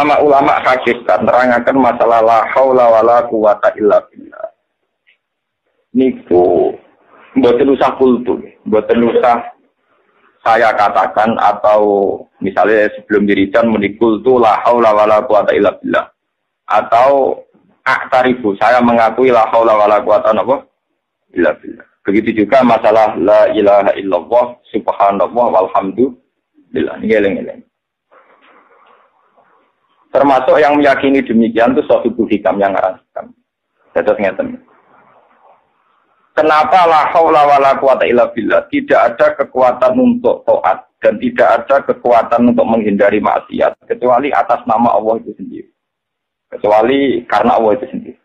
ulama-ulama hakikat nerangaken masalah la haula wala quwata illa billah. Niku mboten usah kultur, mboten usah saya katakan atau misalnya sebelum dirijan menikul tu la haula wala quwata illa billah. Atau aktaribu saya mengakui la haula wala quwata illa billah. Begitu juga masalah la ilaha illallah subhanallah walhamdulillah. Ngeleng-ngeleng. Termasuk yang meyakini demikian itu Sohibul Hikam yang ngarang hikam. Terus ngeten. Kenapa la haula wala quwata illa billah? Tidak ada kekuatan untuk taat dan tidak ada kekuatan untuk menghindari maksiat kecuali atas nama Allah itu sendiri. Kecuali karena Allah itu sendiri.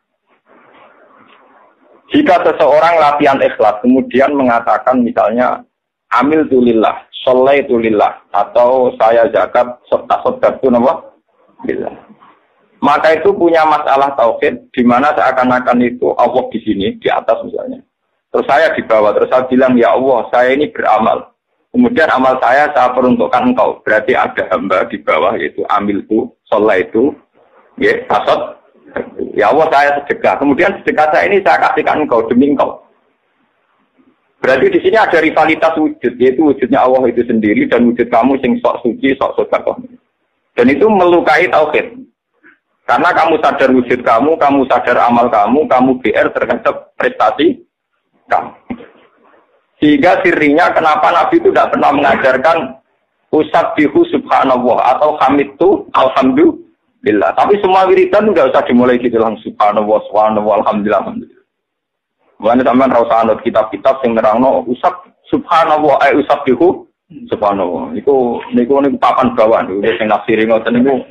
Jika seseorang latihan ikhlas kemudian mengatakan misalnya amil tulillah, sholai tulillah atau saya zakat sodak-sodak itu nama billah. Maka itu punya masalah tauhid di mana seakan-akan itu Allah di sini di atas misalnya. Terus saya di bawah, terus saya bilang ya Allah, saya ini beramal. Kemudian amal saya peruntukkan engkau. Berarti ada hamba di bawah yaitu amil itu, sholat itu, ya, tasod. Ya Allah saya sedekah. Kemudian sedekah saya ini saya kasihkan engkau demi engkau. Berarti di sini ada rivalitas wujud, yaitu wujudnya Allah itu sendiri dan wujud kamu sing sok suci, sok sedekah. Dan itu melukai tauhid. Karena kamu sadar wujud kamu sadar amal kamu BR terhadap prestasi kamu. Sehingga sirinya kenapa Nabi itu tidak pernah mengajarkan usabbihu subhanallah atau hamidtu alhamdulillah. Tapi semua wiridan tidak usah dimulai gitu langsung subhanallah, subhanallah, alhamdulillah. Mulanya sampean ra usah anut kitab-kitab sing nerangno subhanallah usabbihu subhanallah. Niku papan bawah niku sing nafsiri ngoten niku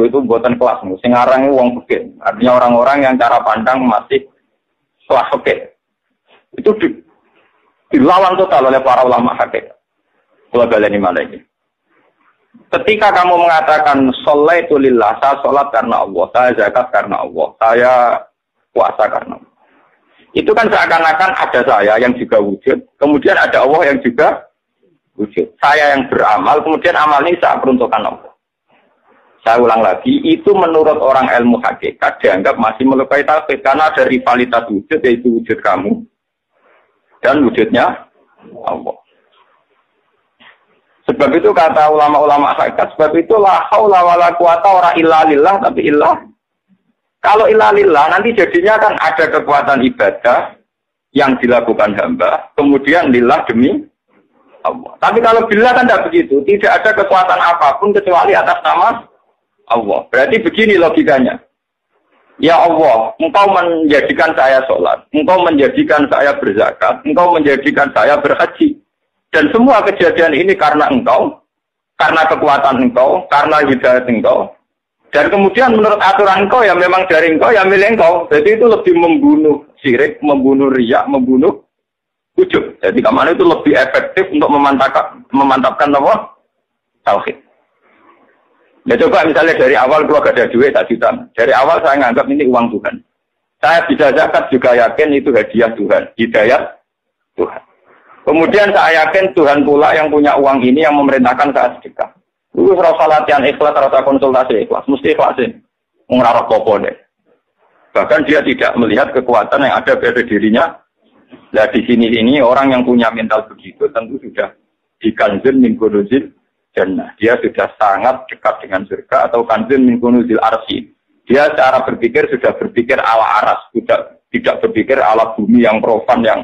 itu buatan kelas. Sing aran wong fikih. Artinya orang-orang yang cara pandang masih kelas fikih. Itu dilawan total oleh para ulama hakikat. Kalau baleni malah ini. Ketika kamu mengatakan sholaitu lillah, saya sholat karena Allah, saya zakat karena Allah, saya puasa karena Allah. Itu kan seakan-akan ada saya yang juga wujud, kemudian ada Allah yang juga wujud. Saya yang beramal, kemudian amal ini saya peruntukkan Allah. Saya ulang lagi, itu menurut orang ilmu hakikat dianggap masih melukai tauhid karena ada rivalitas wujud, yaitu wujud kamu dan wujudnya Allah. Sebab itu kata ulama-ulama hakikat, sebab itu la haula wala quwata ora illa lillah tapi illah. Kalau illa lillah nanti jadinya kan ada kekuatan ibadah yang dilakukan hamba, kemudian lillah demi Allah. Tapi kalau billah kan tidak begitu, tidak ada kekuatan apapun kecuali atas nama Allah. Berarti begini logikanya. Ya Allah, engkau menjadikan saya sholat, engkau menjadikan saya berzakat, engkau menjadikan saya berhaji. Dan semua kejadian ini karena engkau, karena kekuatan engkau, karena hidayat engkau. Dan kemudian menurut aturan engkau, ya memang dari engkau, ya milik engkau. Jadi itu lebih membunuh syirik, membunuh riya, membunuh ujub. Jadi kemana itu lebih efektif untuk memantapkan apa? Tauhid. Ya coba misalnya dari awal keluarga ada duit tak juta. Dari awal saya menganggap ini uang Tuhan. Saya bisa zakat juga yakin itu hadiah Tuhan, hidayat Tuhan. Kemudian saya yakin Tuhan pula yang punya uang ini yang memerintahkan saya sedekah. Itu rasa latihan ikhlas, rasa konsultasi ikhlas, mesti ikhlasin. Ngerarok popo deh. Bahkan dia tidak melihat kekuatan yang ada pada dirinya. Nah di sini ini orang yang punya mental begitu tentu sudah dikanzil min kunuzil jannah. Dia sudah sangat dekat dengan surga atau kanzil min kunuzil arsy. Dia cara berpikir sudah berpikir ala aras, tidak berpikir ala bumi yang profan yang.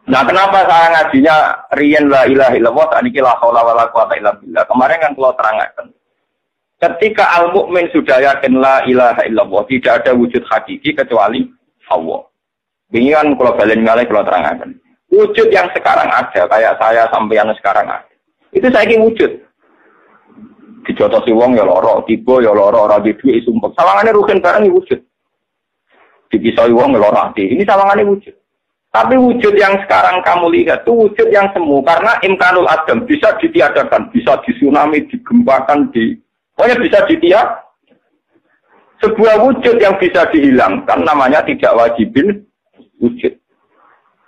Nah, kenapa saya ngajinya riyen la ilaha illallah saniki la haula wala quwata illa billah. Kemarin kan kalau terangkan. Ketika al-mukmin sudah yakin la ilaha illallah, tidak ada wujud hakiki kecuali Allah. Ini kan kalau balen ngalih kalau terangkan. Wujud yang sekarang ada, kayak saya sampeyan sekarang ada. Itu saiki wujud. Dijotosi wong ya lara, tiba ya lara, ora duwe sumpek. Sawangane rugen barang wujud. Dipisoi wong ya lara ati. Ini sawangane wujud. Tapi wujud yang sekarang kamu lihat itu wujud yang semu karena imkanul adam bisa ditiadakan, bisa disunami, digempakan, pokoknya bisa ditiadakan. Sebuah wujud yang bisa dihilangkan namanya tidak wajibin wujud.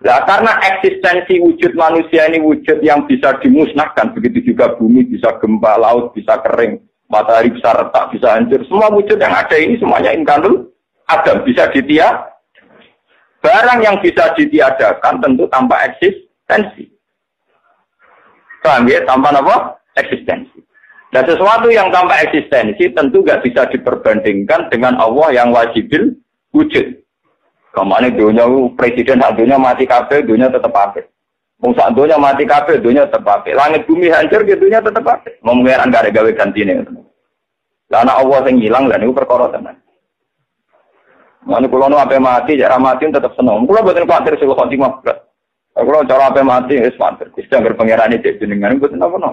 Nah, karena eksistensi wujud manusia ini wujud yang bisa dimusnahkan, begitu juga bumi bisa gempa, laut bisa kering, matahari bisa retak, bisa hancur. Semua wujud yang ada ini semuanya imkanul adam, bisa ditiadakan. Barang yang bisa ditiadakan tentu tanpa eksistensi. Paham ya? Tanpa apa? Eksistensi. Dan sesuatu yang tanpa eksistensi tentu nggak bisa diperbandingkan dengan Allah yang wajibil wujud. Kemana dunia presiden dunia mati kabeh, dunia tetap apik. Musa dunia mati kabeh, dunia tetap apik. Langit bumi hancur, dunia tetap apik. Mau mengeran gak ada gawe gantine. Karena Allah yang hilang dan itu perkara tenan. Mana kalau nu ape mati, cara mati tetap senang. Kalau buatin khawatir sih khotimah berat. Kalau cara ape mati, es khawatir. Bisa berpengiran itu jenengan buatin apa no?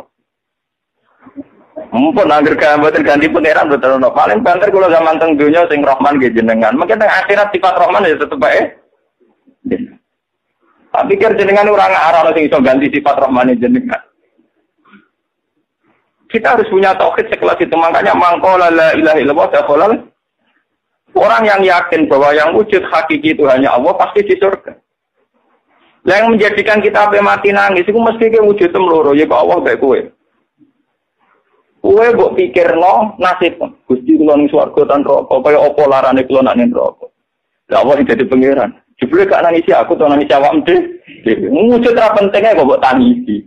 Mumpun angger buatin ganti pangeran betul no. Paling banter kalau zaman tenggunya sing Rahman ge jenengan. Mungkin teng akhirat sifat Rahman ya tetep bae. Tapi pikir jenengan orang arah sing iso ganti sifat Rahman jenengan. Kita harus punya tauhid sekelas itu. Makanya mangkola la ilaha illallah dakhalal. Orang yang yakin bahwa yang wujud hakiki itu hanya Allah pasti di surga. Yang menjadikan kita sampai mati nangis itu mesti ke wujud temloro ya Allah baik kowe. Kowe mbok pikirno nasib Gusti kula ning swarga tan neraka kaya apa larane kula nak ning neraka. Lah Allah sing dadi pangeran. Jebule gak nangisi aku to nangisi awakmu dhewe. Wujud ra pentinge kok mbok tangisi.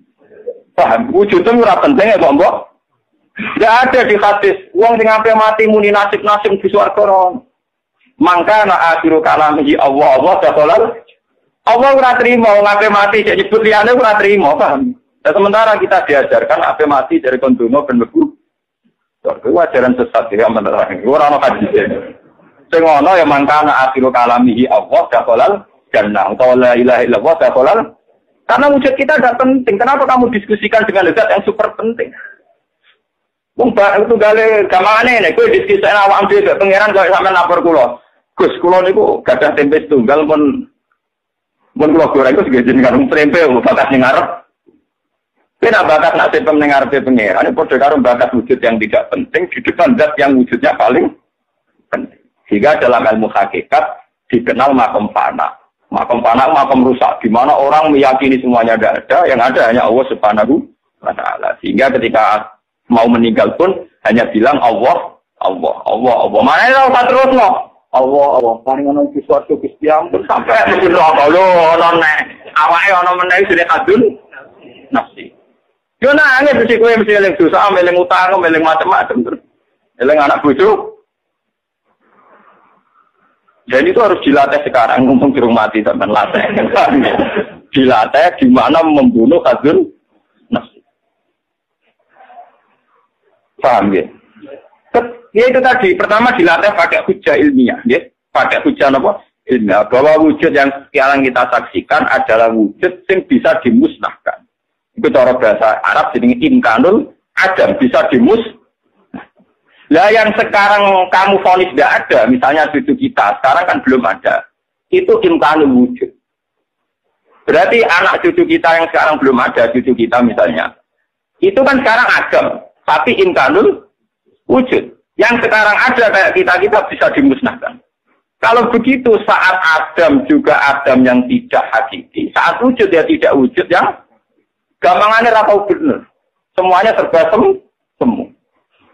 Paham? Wujud itu ora pentinge kok mbok. Enggak ada di hadis wong sing sampai mati muni nasib-nasib di swarga ora. Mangka na akhiru kalamihi Allah dakhalal. Allah ora trimo ngape mati jadi nyebut liyane ora trimo, paham? Dan sementara kita diajarkan ape mati dari kondono ben mlebu. Itu ajaran sesat ya menerang. Ora ono hadis. Sing ono ya mangka na akhiru kalamihi Allah dakhalal jannah. La ilaha illallah dakhalal. Karena wujud kita tidak penting. Kenapa kamu diskusikan dengan zat yang super penting? Wong itu gale gamane nek kowe diskusikan awak dhewe pangeran kok sampean lapor kula. Gus, kula niku gadah tempe tunggal pun kula goreng iku segajen karo tempe bakat ning ngarep. Kena bakat nak tempe ning ngarepe pangeran padha karo bakat wujud yang tidak penting di depan zat yang wujudnya paling penting. Sehingga dalam ilmu hakikat dikenal makom fana. Makom fana makom rusak di mana orang meyakini semuanya tidak ada, yang ada hanya Allah Subhanahu wa taala. Sehingga ketika mau meninggal pun hanya bilang Allah. Mana ora terus no? Allah, paling ana sesuatu Gusti ampun sampai mesti roko lho ana nek awake ana meneh sing kadun nafsi. Yo nangis mesti kowe mesti eling dosa, eling utang, eling macam-macam terus. Eling anak bojo. Dan itu harus dilatih sekarang, ngomong di rumah mati sampean latih. Dilatih di mana membunuh kadun nafsi. Paham ya? Ya itu tadi, pertama dilatih pakai hujah ilmiah, ya. Pakai hujah apa? Ilmiah. Bahwa wujud yang sekarang kita saksikan adalah wujud yang bisa dimusnahkan. Itu cara bahasa Arab, jadi imkanul adam, bisa dimusnahkan. Lah yang sekarang kamu vonis tidak ada, misalnya cucu kita, sekarang kan belum ada. Itu imkanul wujud. Berarti anak cucu kita yang sekarang belum ada, cucu kita misalnya. Itu kan sekarang adam, tapi imkanul wujud. Yang sekarang ada kayak kita bisa dimusnahkan. Kalau begitu saat Adam juga Adam yang tidak hakiki. Saat wujud ya tidak wujud yang gampangannya ratau benar. Semuanya serba semu.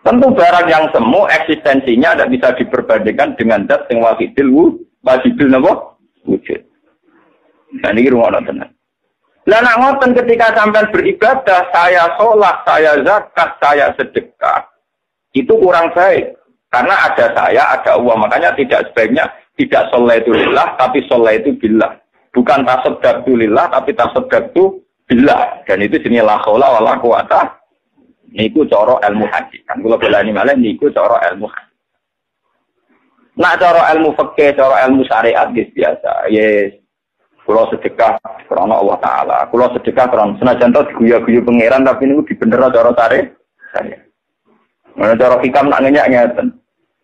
Tentu barang yang semu eksistensinya tidak bisa diperbandingkan dengan zat yang wajibil wujud. Dan ini rumah tenan. Lah nak ngoten ketika sampean beribadah, saya sholat, saya zakat, saya sedekah. Itu kurang baik. Karena ada saya, ada Allah. Makanya tidak sebaiknya tidak sholaitu lillah, tapi sholaitu billah. Bukan tasaddaqtu lillah, tapi tasaddaqtu billah. Dan itu jenis la haula wala quwata. Niku cara ilmu hadis. Kan kula belani malih niku cara ilmu hadis. Nak cara ilmu fikih, cara ilmu syariat biasa. Yes. Kula sedekah karena Allah Taala. Kula sedekah karena senajan to diguyu-guyu pangeran tapi niku dibener cara tarik. Mana cara hikam nak ngenyak-ngeten.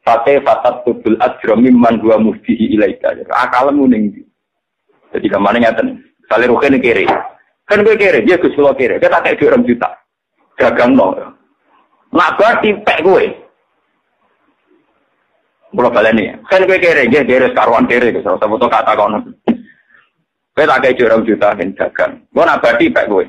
Fate fatat tubul ajra mimman huwa muhdihi ilaika. Akalmu ning ndi. Jadi gamane ngeten. Sale ruhe ning kere. Kan kowe kere, dia Gus kula kere. Kita tak dhuwit 2 juta. Dagangno. Nak berarti pek kowe. Kula baleni. Kan kowe kere, nggih kere karuan kere Gus. Foto kata kono. Kowe tak dhuwit 2 juta ben dagang. Ngono abadi pek kowe.